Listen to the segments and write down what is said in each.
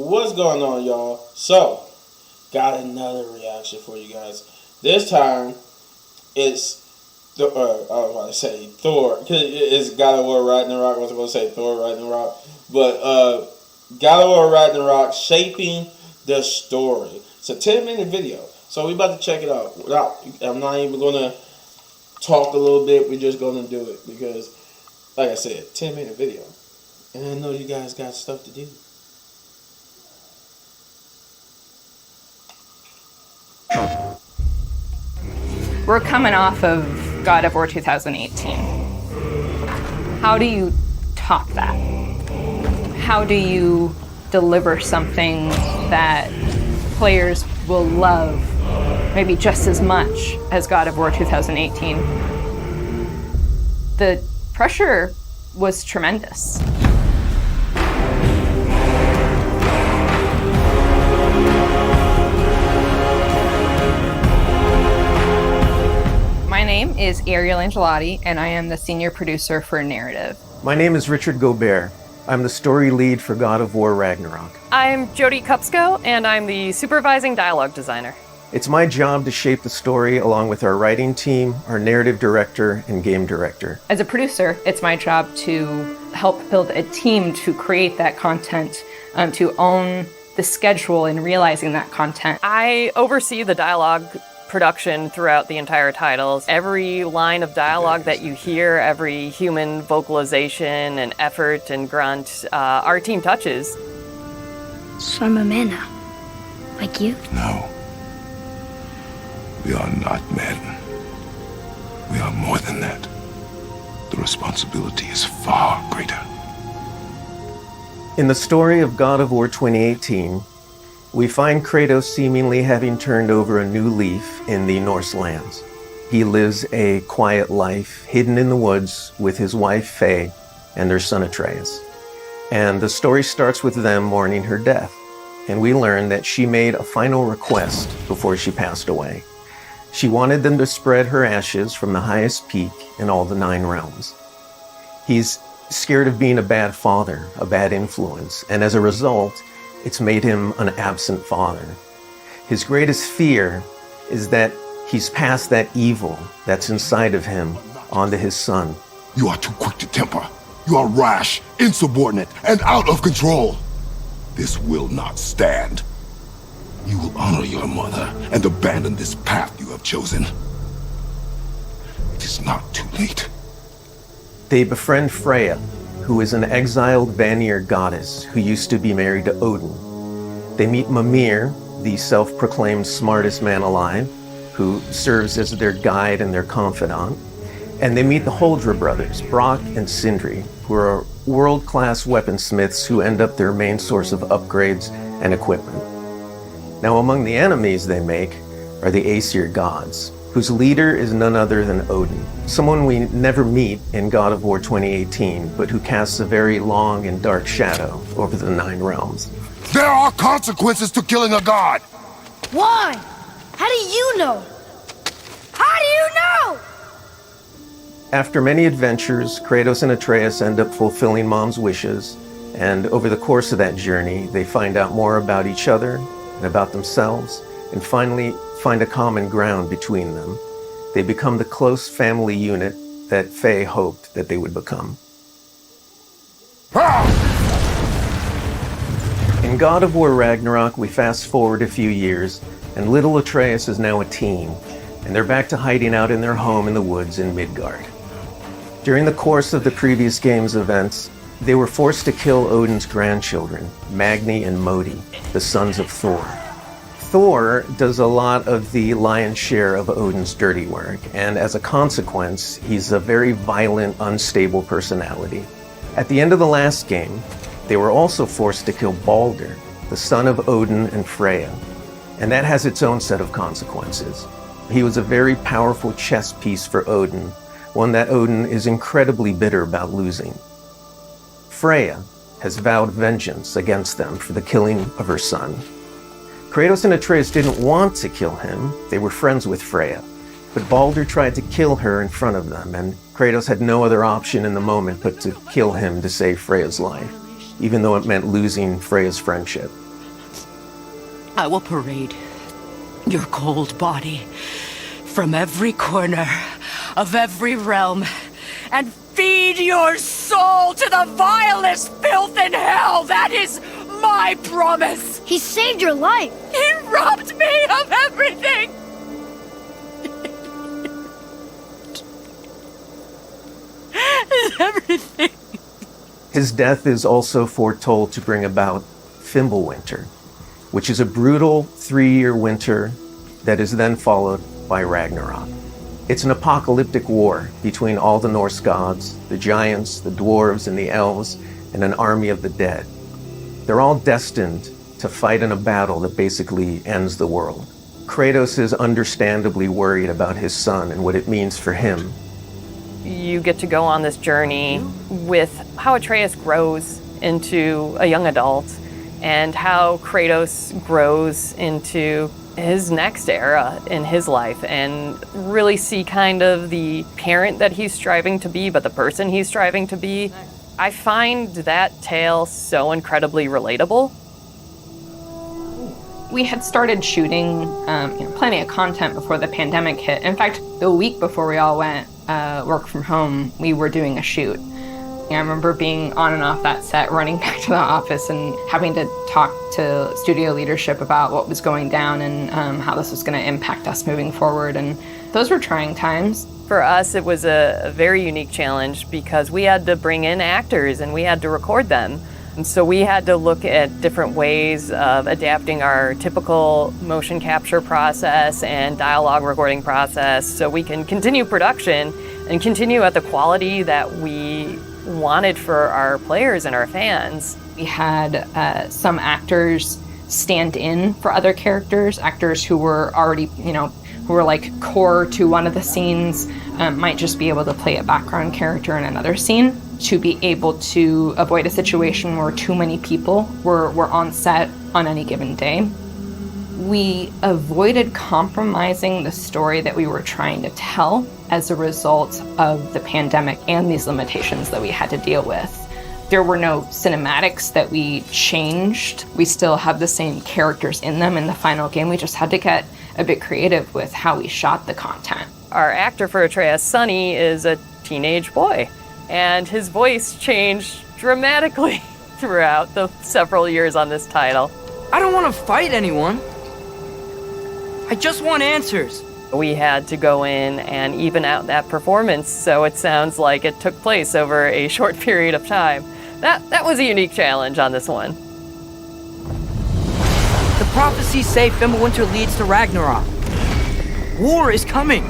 what's going on, y'all? So, got another reaction for you guys. This time, it's I was about to say Thor, because it's God of War Ragnarok. I was going to say Thor Ragnarok, but God of War Ragnarok, shaping the story. It's a 10-minute video, so we about to check it out. I'm not even going to talk a little bit. We're just going to do it because, like I said, 10-minute video, and I know you guys got stuff to do. We're coming off of God of War 2018. How do you top that? How do you deliver something that players will love maybe just as much as God of War 2018? The pressure was tremendous. My name is Ariel Angelotti, and I am the senior producer for Narrative. My name is Richard Gobert. I'm the story lead for God of War Ragnarok. I'm Jodie Kupsko, and I'm the supervising dialogue designer. It's my job to shape the story along with our writing team, our narrative director, and game director. As a producer, it's my job to help build a team to create that content, to own the schedule in realizing that content. I oversee the dialogue production throughout the entire titles. Every line of dialogue that you hear, every human vocalization and effort and grunt, our team touches. So I'm a man now, like you? No. We are not men. We are more than that. The responsibility is far greater. In the story of God of War 2018, we find Kratos seemingly having turned over a new leaf in the Norse lands. He lives a quiet life, hidden in the woods with his wife Faye and their son Atreus. And the story starts with them mourning her death. And we learn that she made a final request before she passed away. She wanted them to spread her ashes from the highest peak in all the 9 realms. He's scared of being a bad father, a bad influence, and as a result, it's made him an absent father. His greatest fear is that he's passed that evil that's inside of him onto his son. You are too quick to temper. You are rash, insubordinate, and out of control. This will not stand. You will honor your mother and abandon this path you have chosen. It is not too late. They befriend Freya, who is an exiled Vanir goddess who used to be married to Odin. They meet Mimir, the self-proclaimed smartest man alive, who serves as their guide and their confidant. And they meet the Holdra brothers, Brock and Sindri, who are world-class weaponsmiths who end up their main source of upgrades and equipment. Now, among the enemies they make are the Aesir gods, whose leader is none other than Odin, someone we never meet in God of War 2018, but who casts a very long and dark shadow over the 9 realms. There are consequences to killing a god! Why? How do you know? How do you know? After many adventures, Kratos and Atreus end up fulfilling Mom's wishes, and over the course of that journey, they find out more about each other and about themselves, and finally find a common ground between them. They become the close family unit that Faye hoped that they would become. In God of War Ragnarok, we fast forward a few years, and little Atreus is now a teen, and they're back to hiding out in their home in the woods in Midgard. During the course of the previous game's events, they were forced to kill Odin's grandchildren, Magni and Modi, the sons of Thor. Thor does a lot of the lion's share of Odin's dirty work, and as a consequence, he's a very violent, unstable personality. At the end of the last game, they were also forced to kill Balder, the son of Odin and Freya, and that has its own set of consequences. He was a very powerful chess piece for Odin, one that Odin is incredibly bitter about losing. Freya has vowed vengeance against them for the killing of her son. Kratos and Atreus didn't want to kill him, they were friends with Freya, but Balder tried to kill her in front of them, and Kratos had no other option in the moment but to kill him to save Freya's life, even though it meant losing Freya's friendship. I will parade your cold body from every corner of every realm and feed your soul to the vilest filth in hell. That is my promise. He saved your life. He robbed me of everything. Everything. His death is also foretold to bring about Fimbulwinter, which is a brutal 3-year winter that is then followed by Ragnarok. It's an apocalyptic war between all the Norse gods, the giants, the dwarves, and the elves, and an army of the dead. They're all destined to fight in a battle that basically ends the world. Kratos is understandably worried about his son and what it means for him. You get to go on this journey with how Atreus grows into a young adult and how Kratos grows into his next era in his life, and really see kind of the parent that he's striving to be, but the person he's striving to be. I find that tale so incredibly relatable. We had started shooting plenty of content before the pandemic hit. In fact, the week before we all went work from home, we were doing a shoot. I remember being on and off that set, running back to the office and having to talk to studio leadership about what was going down and how this was going to impact us moving forward. And those were trying times. For us, it was a very unique challenge because we had to bring in actors and we had to record them. And so we had to look at different ways of adapting our typical motion capture process and dialogue recording process so we can continue production and continue at the quality that we wanted for our players and our fans. We had some actors stand in for other characters, actors who were already, who were like core to one of the scenes, might just be able to play a background character in another scene to be able to avoid a situation where too many people were on set on any given day. We avoided compromising the story that we were trying to tell as a result of the pandemic and these limitations that we had to deal with. There were no cinematics that we changed. We still have the same characters in them in the final game. We just had to get a bit creative with how we shot the content. Our actor for Atreus, Sonny, is a teenage boy, and his voice changed dramatically throughout the several years on this title. I don't want to fight anyone. I just want answers. We had to go in and even out that performance so it sounds like it took place over a short period of time. That was a unique challenge on this one. The prophecies say Fimbulwinter leads to Ragnarok. War is coming.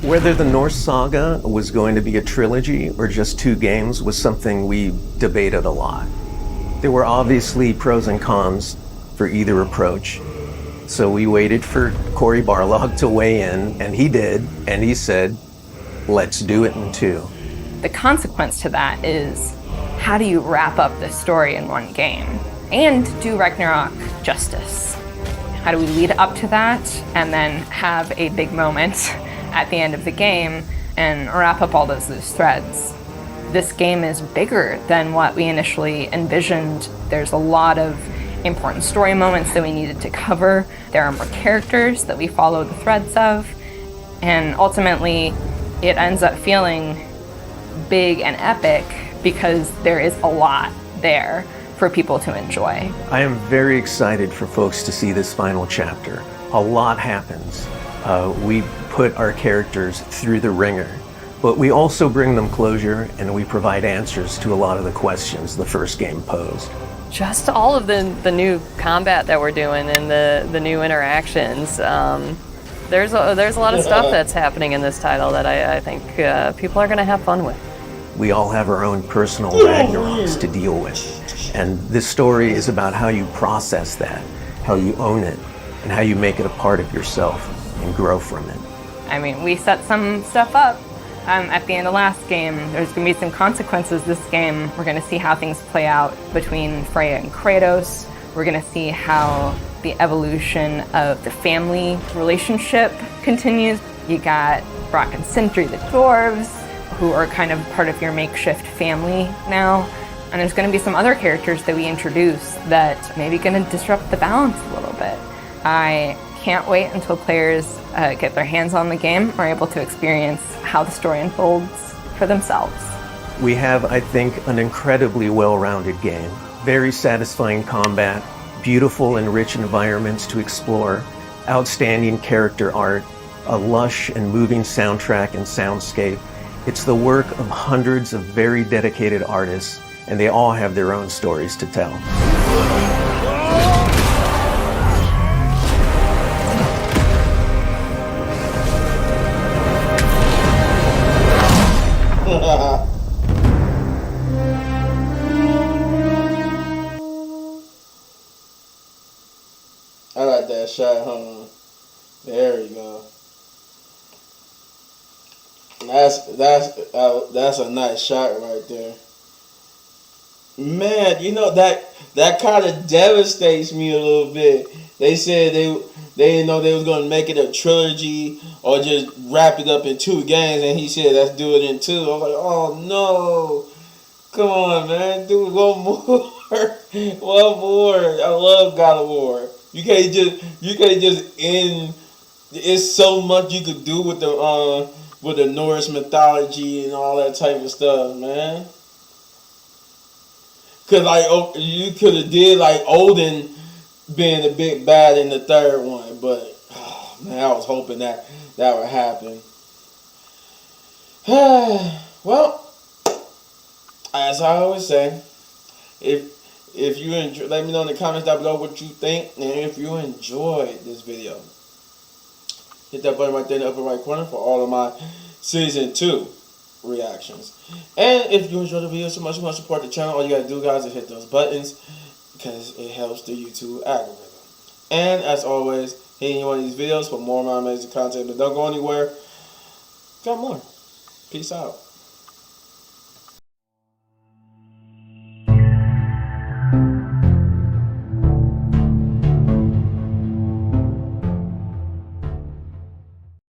Whether the Norse saga was going to be a trilogy or just 2 games was something we debated a lot. There were obviously pros and cons for either approach. So we waited for Cory Barlog to weigh in, and he did, and he said, let's do it in 2. The consequence to that is, how do you wrap up the story in one game and do Ragnarok justice? How do we lead up to that and then have a big moment at the end of the game and wrap up all those loose threads? This game is bigger than what we initially envisioned. There's a lot of important story moments that we needed to cover. There are more characters that we follow the threads of, and ultimately it ends up feeling big and epic because there is a lot there for people to enjoy. I am very excited for folks to see this final chapter. A lot happens. We put our characters through the ringer, but we also bring them closure and we provide answers to a lot of the questions the first game posed. Just all of the new combat that we're doing and the new interactions. There's a lot of stuff that's happening in this title that I think people are going to have fun with. We all have our own personal Ragnaroks to deal with, and this story is about how you process that, how you own it, and how you make it a part of yourself and grow from it. I mean, we set some stuff up at the end of last game. There's going to be some consequences this game. We're going to see how things play out between Freya and Kratos. We're going to see how the evolution of the family relationship continues. You got Brock and Sindri, the dwarves, who are kind of part of your makeshift family now. And there's going to be some other characters that we introduce that maybe going to disrupt the balance a little bit. I can't wait until players get their hands on the game or are able to experience how the story unfolds for themselves. We have, I think, an incredibly well-rounded game. Very satisfying combat, beautiful and rich environments to explore, outstanding character art, a lush and moving soundtrack and soundscape. It's the work of hundreds of very dedicated artists, and they all have their own stories to tell. I like that shot, hold on. There we go. That's a nice shot right there. Man, you know that kind of devastates me a little bit. They said they didn't know they was gonna make it a trilogy or just wrap it up in 2 games, and he said let's do it in 2. I was like, oh no, come on, man, do one more, one more. I love God of War. You can't just end. It's so much you could do with the Norse mythology and all that type of stuff, man. Cause like you could have did like Odin being the big bad in the 3rd one, but oh, man, I was hoping that would happen. Well, as I always say, if you enjoy, let me know in the comments down below what you think, and if you enjoyed this video, hit that button right there in the upper right corner for all of my Season 2 reactions. And if you enjoyed the video so much, you want to support the channel, all you gotta do, guys, is hit those buttons because it helps the YouTube algorithm. And as always, hit any one of these videos for more of my amazing content. But don't go anywhere. Got more. Peace out.